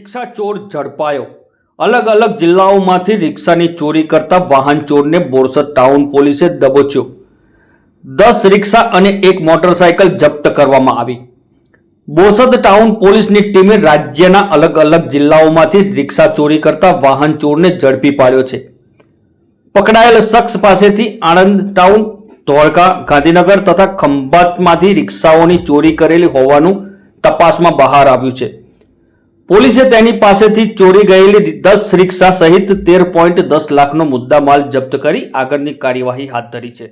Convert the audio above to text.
રિક્ષા ચોર ઝડપાયો। અલગ અલગ જિલ્લાઓમાંથી રિક્ષાની ચોરી કરતા વાહન ચોરને બોરસદ ટાઉન પોલીસે દબોચ્યો। 10 રિક્ષા અને એક મોટરસાયકલ જપ્ત કરવામાં આવી। બોરસદ ટાઉન પોલીસની ટીમે રાજ્યના અલગ અલગ જિલ્લાઓમાંથી રિક્ષા ચોરી કરતા વાહન ચોરને ઝડપી પાડ્યો છે। પકડાયેલ શખ્સ પાસેથી આણંદ ટાઉન, ધોળકા, ગાંધીનગર તથા ખંભાતમાંથી રિક્ષાઓની ચોરી કરેલી હોવાનું તપાસમાં બહાર આવ્યું છે। પોલીસે તેની પાસેથી ચોરી ગયેલી 10 રિક્ષા સહિત 13.10 લાખનો મુદ્દામાલ જપ્ત કરી આગળની કાર્યવાહી હાથ ધરી છે।